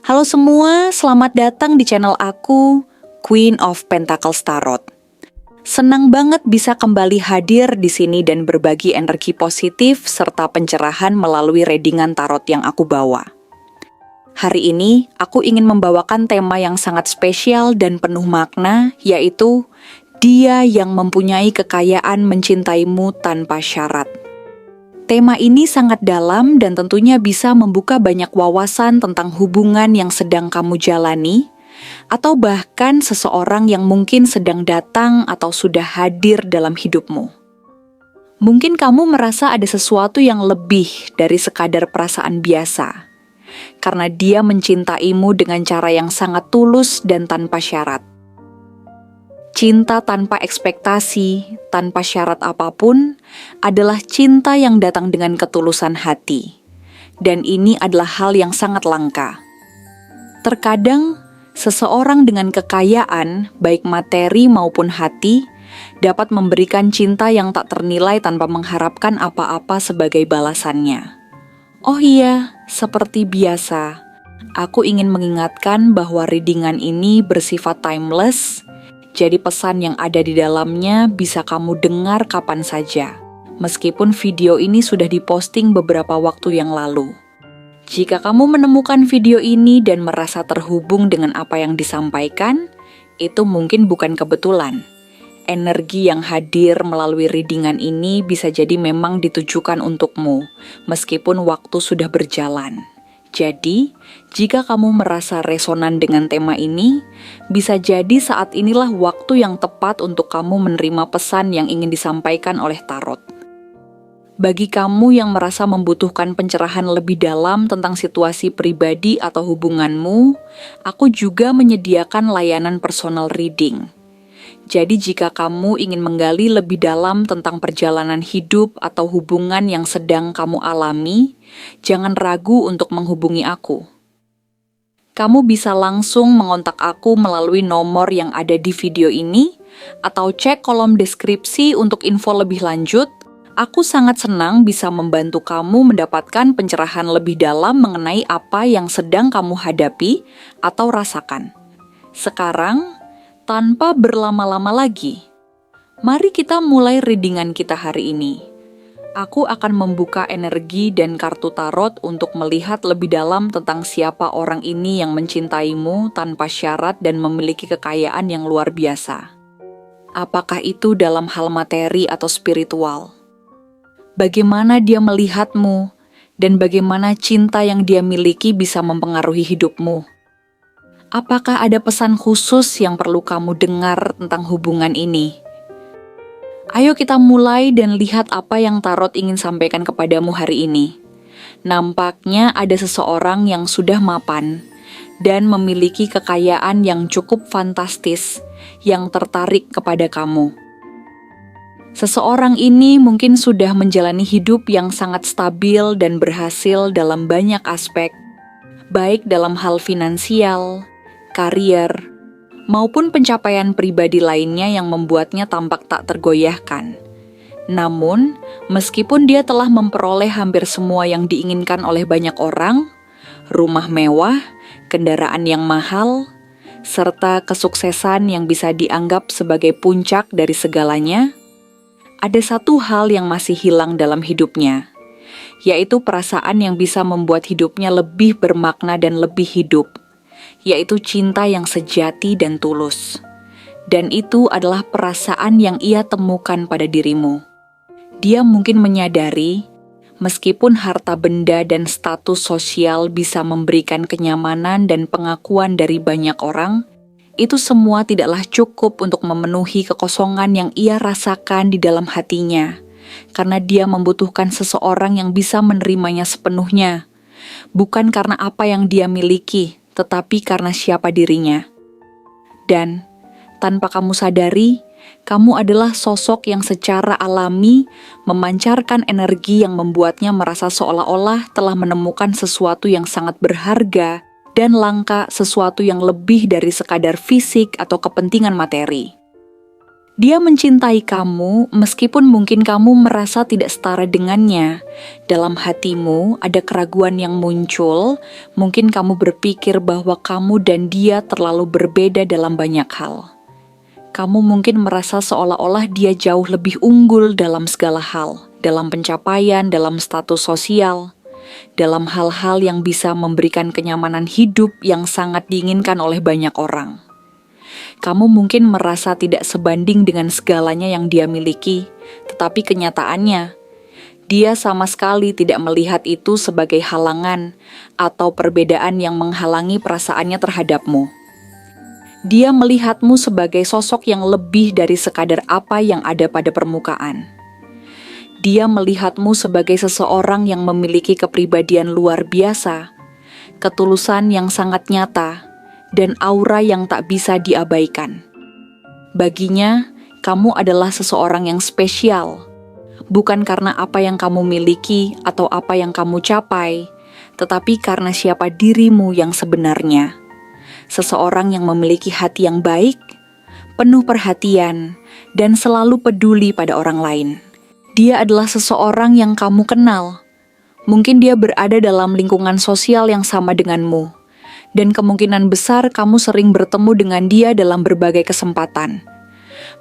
Halo semua, selamat datang di channel aku, Queen of Pentacles Tarot. Senang banget bisa kembali hadir di sini dan berbagi energi positif serta pencerahan melalui readingan tarot yang aku bawa. Hari ini, aku ingin membawakan tema yang sangat spesial dan penuh makna, yaitu Dia yang mempunyai kekayaan mencintaimu tanpa syarat. Tema ini sangat dalam dan tentunya bisa membuka banyak wawasan tentang hubungan yang sedang kamu jalani, atau bahkan seseorang yang mungkin sedang datang atau sudah hadir dalam hidupmu. Mungkin kamu merasa ada sesuatu yang lebih dari sekadar perasaan biasa, karena dia mencintaimu dengan cara yang sangat tulus dan tanpa syarat. Cinta tanpa ekspektasi, tanpa syarat apapun, adalah cinta yang datang dengan ketulusan hati. Dan ini adalah hal yang sangat langka. Terkadang, seseorang dengan kekayaan, baik materi maupun hati, dapat memberikan cinta yang tak ternilai tanpa mengharapkan apa-apa sebagai balasannya. Oh iya, seperti biasa, aku ingin mengingatkan bahwa readingan ini bersifat timeless. Jadi pesan yang ada di dalamnya bisa kamu dengar kapan saja, meskipun video ini sudah diposting beberapa waktu yang lalu. Jika kamu menemukan video ini dan merasa terhubung dengan apa yang disampaikan, itu mungkin bukan kebetulan. Energi yang hadir melalui readingan ini bisa jadi memang ditujukan untukmu, meskipun waktu sudah berjalan. Jadi, jika kamu merasa resonan dengan tema ini, bisa jadi saat inilah waktu yang tepat untuk kamu menerima pesan yang ingin disampaikan oleh tarot. Bagi kamu yang merasa membutuhkan pencerahan lebih dalam tentang situasi pribadi atau hubunganmu, aku juga menyediakan layanan personal reading. Jadi jika kamu ingin menggali lebih dalam tentang perjalanan hidup atau hubungan yang sedang kamu alami, jangan ragu untuk menghubungi aku. Kamu bisa langsung mengontak aku melalui nomor yang ada di video ini, atau cek kolom deskripsi untuk info lebih lanjut. Aku sangat senang bisa membantu kamu mendapatkan pencerahan lebih dalam mengenai apa yang sedang kamu hadapi atau rasakan. Sekarang, tanpa berlama-lama lagi, mari kita mulai readingan kita hari ini. Aku akan membuka energi dan kartu tarot untuk melihat lebih dalam tentang siapa orang ini yang mencintaimu tanpa syarat dan memiliki kekayaan yang luar biasa. Apakah itu dalam hal materi atau spiritual? Bagaimana dia melihatmu, dan bagaimana cinta yang dia miliki bisa mempengaruhi hidupmu? Apakah ada pesan khusus yang perlu kamu dengar tentang hubungan ini? Ayo kita mulai dan lihat apa yang tarot ingin sampaikan kepadamu hari ini. Nampaknya ada seseorang yang sudah mapan dan memiliki kekayaan yang cukup fantastis yang tertarik kepada kamu. Seseorang ini mungkin sudah menjalani hidup yang sangat stabil dan berhasil dalam banyak aspek, baik dalam hal finansial, karier, maupun pencapaian pribadi lainnya yang membuatnya tampak tak tergoyahkan. Namun, meskipun dia telah memperoleh hampir semua yang diinginkan oleh banyak orang, rumah mewah, kendaraan yang mahal, serta kesuksesan yang bisa dianggap sebagai puncak dari segalanya, ada satu hal yang masih hilang dalam hidupnya, yaitu perasaan yang bisa membuat hidupnya lebih bermakna dan lebih hidup, yaitu cinta yang sejati dan tulus. Dan itu adalah perasaan yang ia temukan pada dirimu. Dia mungkin menyadari, meskipun harta benda dan status sosial bisa memberikan kenyamanan dan pengakuan dari banyak orang, itu semua tidaklah cukup untuk memenuhi kekosongan yang ia rasakan di dalam hatinya, karena dia membutuhkan seseorang yang bisa menerimanya sepenuhnya, bukan karena apa yang dia miliki, tetapi karena siapa dirinya. Dan, tanpa kamu sadari, kamu adalah sosok yang secara alami memancarkan energi yang membuatnya merasa seolah-olah telah menemukan sesuatu yang sangat berharga dan langka, sesuatu yang lebih dari sekadar fisik atau kepentingan materi. Dia mencintai kamu meskipun mungkin kamu merasa tidak setara dengannya. Dalam hatimu ada keraguan yang muncul, mungkin kamu berpikir bahwa kamu dan dia terlalu berbeda dalam banyak hal. Kamu mungkin merasa seolah-olah dia jauh lebih unggul dalam segala hal, dalam pencapaian, dalam status sosial, dalam hal-hal yang bisa memberikan kenyamanan hidup yang sangat diinginkan oleh banyak orang. Kamu mungkin merasa tidak sebanding dengan segalanya yang dia miliki, tetapi kenyataannya, dia sama sekali tidak melihat itu sebagai halangan atau perbedaan yang menghalangi perasaannya terhadapmu. Dia melihatmu sebagai sosok yang lebih dari sekadar apa yang ada pada permukaan. Dia melihatmu sebagai seseorang yang memiliki kepribadian luar biasa, ketulusan yang sangat nyata, dan aura yang tak bisa diabaikan. Baginya, kamu adalah seseorang yang spesial, bukan karena apa yang kamu miliki atau apa yang kamu capai, tetapi karena siapa dirimu yang sebenarnya. Seseorang yang memiliki hati yang baik, penuh perhatian, dan selalu peduli pada orang lain. Dia adalah seseorang yang kamu kenal. Mungkin dia berada dalam lingkungan sosial yang sama denganmu, dan kemungkinan besar kamu sering bertemu dengan dia dalam berbagai kesempatan.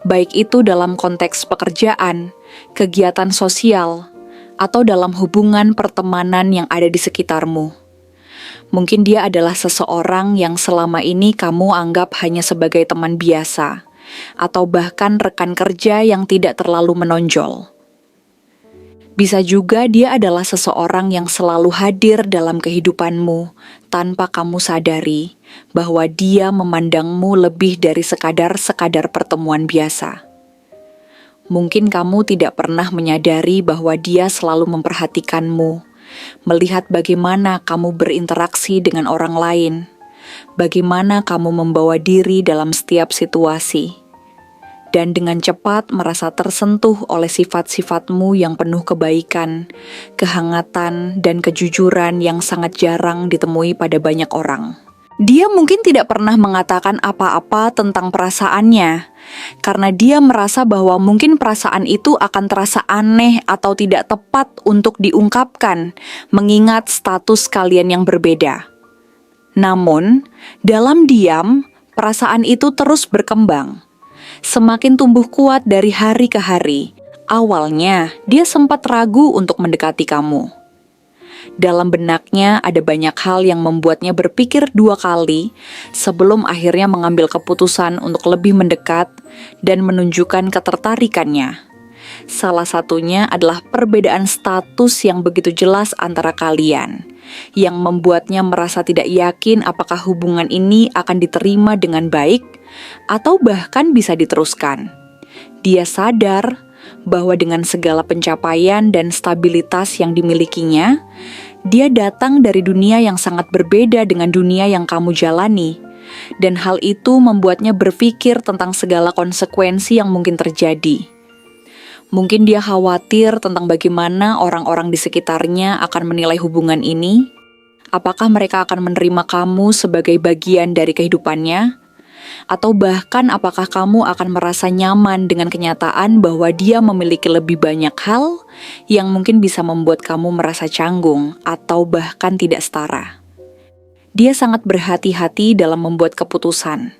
Baik itu dalam konteks pekerjaan, kegiatan sosial, atau dalam hubungan pertemanan yang ada di sekitarmu. Mungkin dia adalah seseorang yang selama ini kamu anggap hanya sebagai teman biasa, atau bahkan rekan kerja yang tidak terlalu menonjol. Bisa juga dia adalah seseorang yang selalu hadir dalam kehidupanmu tanpa kamu sadari bahwa dia memandangmu lebih dari sekadar pertemuan biasa. Mungkin kamu tidak pernah menyadari bahwa dia selalu memperhatikanmu, melihat bagaimana kamu berinteraksi dengan orang lain, bagaimana kamu membawa diri dalam setiap situasi, dan dengan cepat merasa tersentuh oleh sifat-sifatmu yang penuh kebaikan, kehangatan, dan kejujuran yang sangat jarang ditemui pada banyak orang. Dia mungkin tidak pernah mengatakan apa-apa tentang perasaannya, karena dia merasa bahwa mungkin perasaan itu akan terasa aneh atau tidak tepat untuk diungkapkan, mengingat status kalian yang berbeda. Namun, dalam diam, perasaan itu terus berkembang. Semakin tumbuh kuat dari hari ke hari. Awalnya, dia sempat ragu untuk mendekati kamu. Dalam benaknya ada banyak hal yang membuatnya berpikir 2 kali sebelum akhirnya mengambil keputusan untuk lebih mendekat dan menunjukkan ketertarikannya. Salah satunya adalah perbedaan status yang begitu jelas antara kalian, yang membuatnya merasa tidak yakin apakah hubungan ini akan diterima dengan baik atau bahkan bisa diteruskan. Dia sadar bahwa dengan segala pencapaian dan stabilitas yang dimilikinya, dia datang dari dunia yang sangat berbeda dengan dunia yang kamu jalani, dan hal itu membuatnya berpikir tentang segala konsekuensi yang mungkin terjadi. Mungkin dia khawatir tentang bagaimana orang-orang di sekitarnya akan menilai hubungan ini. Apakah mereka akan menerima kamu sebagai bagian dari kehidupannya? Atau bahkan apakah kamu akan merasa nyaman dengan kenyataan bahwa dia memiliki lebih banyak hal yang mungkin bisa membuat kamu merasa canggung atau bahkan tidak setara. Dia sangat berhati-hati dalam membuat keputusan,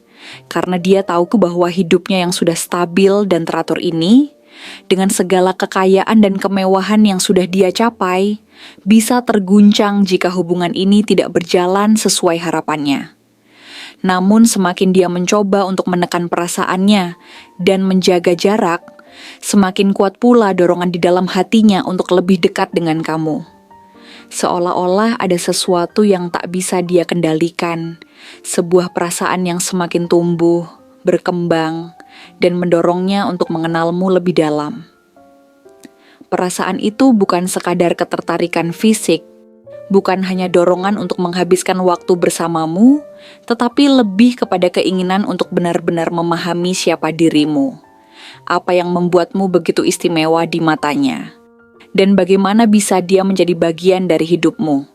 karena dia tahu bahwa hidupnya yang sudah stabil dan teratur ini, dengan segala kekayaan dan kemewahan yang sudah dia capai, bisa terguncang jika hubungan ini tidak berjalan sesuai harapannya. Namun semakin dia mencoba untuk menekan perasaannya dan menjaga jarak, semakin kuat pula dorongan di dalam hatinya untuk lebih dekat dengan kamu. Seolah-olah ada sesuatu yang tak bisa dia kendalikan, sebuah perasaan yang semakin tumbuh, berkembang, dan mendorongnya untuk mengenalmu lebih dalam. Perasaan itu bukan sekadar ketertarikan fisik, bukan hanya dorongan untuk menghabiskan waktu bersamamu, tetapi lebih kepada keinginan untuk benar-benar memahami siapa dirimu, apa yang membuatmu begitu istimewa di matanya, dan bagaimana bisa dia menjadi bagian dari hidupmu.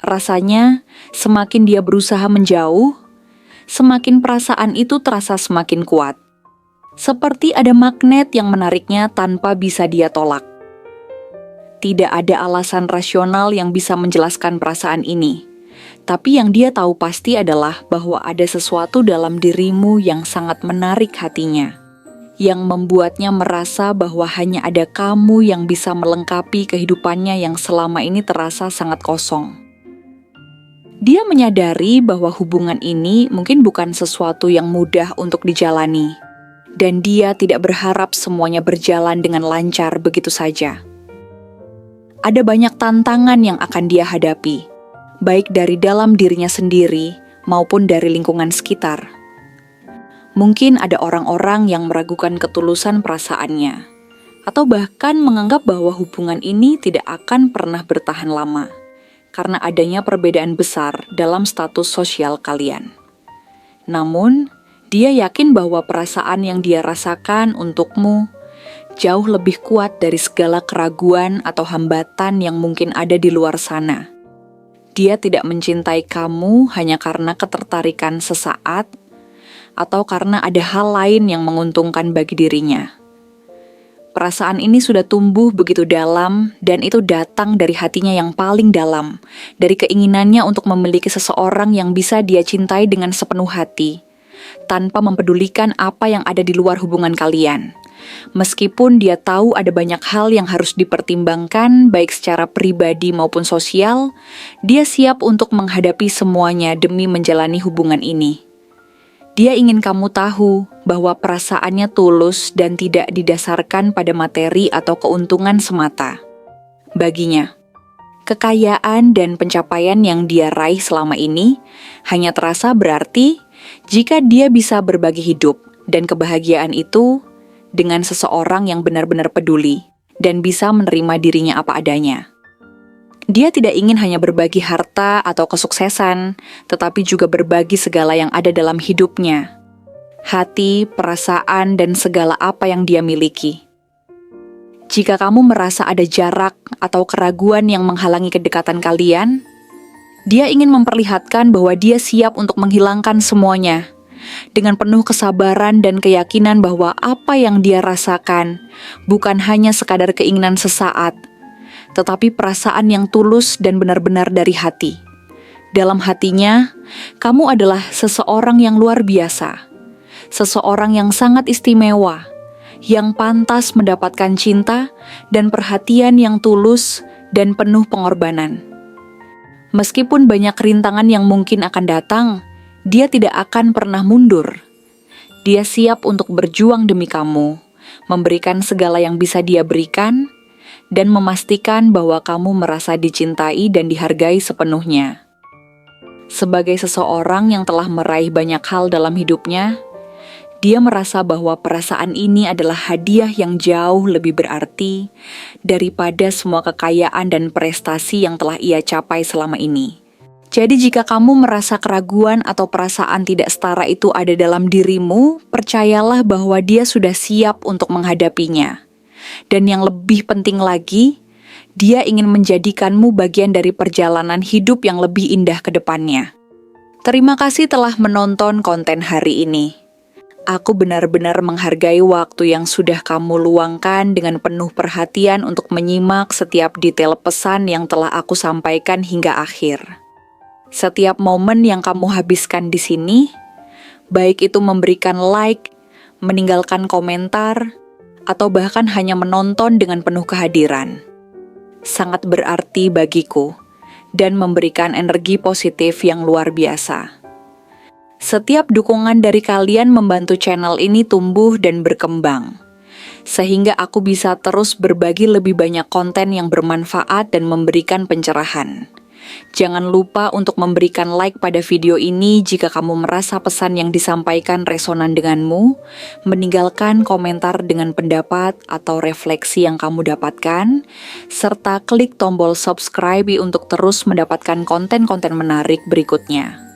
Rasanya, semakin dia berusaha menjauh, semakin perasaan itu terasa semakin kuat. Seperti ada magnet yang menariknya tanpa bisa dia tolak. Tidak ada alasan rasional yang bisa menjelaskan perasaan ini. Tapi yang dia tahu pasti adalah bahwa ada sesuatu dalam dirimu yang sangat menarik hatinya, yang membuatnya merasa bahwa hanya ada kamu yang bisa melengkapi kehidupannya yang selama ini terasa sangat kosong. Dia menyadari bahwa hubungan ini mungkin bukan sesuatu yang mudah untuk dijalani, dan dia tidak berharap semuanya berjalan dengan lancar begitu saja. Ada banyak tantangan yang akan dia hadapi, baik dari dalam dirinya sendiri maupun dari lingkungan sekitar. Mungkin ada orang-orang yang meragukan ketulusan perasaannya, atau bahkan menganggap bahwa hubungan ini tidak akan pernah bertahan lama, karena adanya perbedaan besar dalam status sosial kalian. Namun, dia yakin bahwa perasaan yang dia rasakan untukmu jauh lebih kuat dari segala keraguan atau hambatan yang mungkin ada di luar sana. Dia tidak mencintai kamu hanya karena ketertarikan sesaat atau karena ada hal lain yang menguntungkan bagi dirinya. Perasaan ini sudah tumbuh begitu dalam dan itu datang dari hatinya yang paling dalam, dari keinginannya untuk memiliki seseorang yang bisa dia cintai dengan sepenuh hati, tanpa mempedulikan apa yang ada di luar hubungan kalian. Meskipun dia tahu ada banyak hal yang harus dipertimbangkan, baik secara pribadi maupun sosial, dia siap untuk menghadapi semuanya demi menjalani hubungan ini. Dia ingin kamu tahu bahwa perasaannya tulus dan tidak didasarkan pada materi atau keuntungan semata. Baginya, kekayaan dan pencapaian yang dia raih selama ini hanya terasa berarti jika dia bisa berbagi hidup dan kebahagiaan itu dengan seseorang yang benar-benar peduli dan bisa menerima dirinya apa adanya. Dia tidak ingin hanya berbagi harta atau kesuksesan, tetapi juga berbagi segala yang ada dalam hidupnya. Hati, perasaan, dan segala apa yang dia miliki. Jika kamu merasa ada jarak atau keraguan yang menghalangi kedekatan kalian, dia ingin memperlihatkan bahwa dia siap untuk menghilangkan semuanya, dengan penuh kesabaran dan keyakinan bahwa apa yang dia rasakan bukan hanya sekadar keinginan sesaat, tetapi perasaan yang tulus dan benar-benar dari hati. Dalam hatinya, kamu adalah seseorang yang luar biasa, seseorang yang sangat istimewa, yang pantas mendapatkan cinta dan perhatian yang tulus dan penuh pengorbanan. Meskipun banyak rintangan yang mungkin akan datang, dia tidak akan pernah mundur. Dia siap untuk berjuang demi kamu, memberikan segala yang bisa dia berikan, dan memastikan bahwa kamu merasa dicintai dan dihargai sepenuhnya. Sebagai seseorang yang telah meraih banyak hal dalam hidupnya, dia merasa bahwa perasaan ini adalah hadiah yang jauh lebih berarti daripada semua kekayaan dan prestasi yang telah ia capai selama ini. Jadi jika kamu merasa keraguan atau perasaan tidak setara itu ada dalam dirimu, percayalah bahwa dia sudah siap untuk menghadapinya. Dan yang lebih penting lagi, dia ingin menjadikanmu bagian dari perjalanan hidup yang lebih indah ke depannya. Terima kasih telah menonton konten hari ini. Aku benar-benar menghargai waktu yang sudah kamu luangkan dengan penuh perhatian untuk menyimak setiap detail pesan yang telah aku sampaikan hingga akhir. Setiap momen yang kamu habiskan di sini, baik itu memberikan like, meninggalkan komentar, atau bahkan hanya menonton dengan penuh kehadiran, sangat berarti bagiku dan memberikan energi positif yang luar biasa. Setiap dukungan dari kalian membantu channel ini tumbuh dan berkembang, sehingga aku bisa terus berbagi lebih banyak konten yang bermanfaat dan memberikan pencerahan. Jangan lupa untuk memberikan like pada video ini jika kamu merasa pesan yang disampaikan resonan denganmu, meninggalkan komentar dengan pendapat atau refleksi yang kamu dapatkan, serta klik tombol subscribe untuk terus mendapatkan konten-konten menarik berikutnya.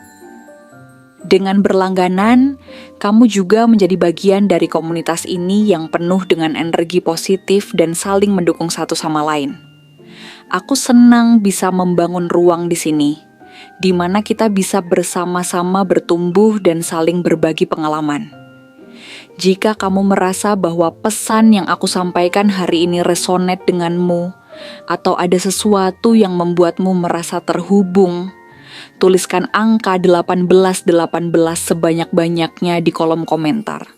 Dengan berlangganan, kamu juga menjadi bagian dari komunitas ini yang penuh dengan energi positif dan saling mendukung satu sama lain. Aku senang bisa membangun ruang di sini, di mana kita bisa bersama-sama bertumbuh dan saling berbagi pengalaman. Jika kamu merasa bahwa pesan yang aku sampaikan hari ini resonate denganmu, atau ada sesuatu yang membuatmu merasa terhubung, tuliskan angka 1818 sebanyak-banyaknya di kolom komentar.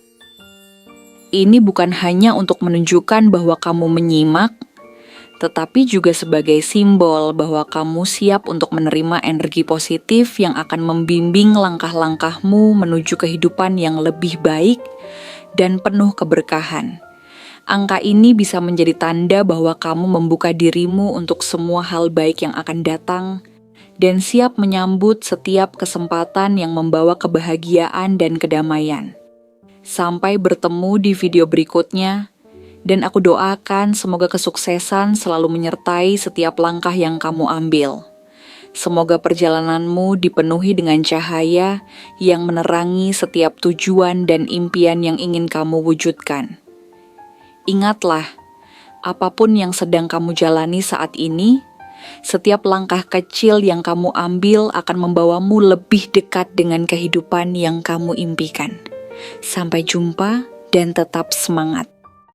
Ini bukan hanya untuk menunjukkan bahwa kamu menyimak, tetapi juga sebagai simbol bahwa kamu siap untuk menerima energi positif yang akan membimbing langkah-langkahmu menuju kehidupan yang lebih baik dan penuh keberkahan. Angka ini bisa menjadi tanda bahwa kamu membuka dirimu untuk semua hal baik yang akan datang dan siap menyambut setiap kesempatan yang membawa kebahagiaan dan kedamaian. Sampai bertemu di video berikutnya, dan aku doakan semoga kesuksesan selalu menyertai setiap langkah yang kamu ambil. Semoga perjalananmu dipenuhi dengan cahaya yang menerangi setiap tujuan dan impian yang ingin kamu wujudkan. Ingatlah, apapun yang sedang kamu jalani saat ini, setiap langkah kecil yang kamu ambil akan membawamu lebih dekat dengan kehidupan yang kamu impikan. Sampai jumpa dan tetap semangat.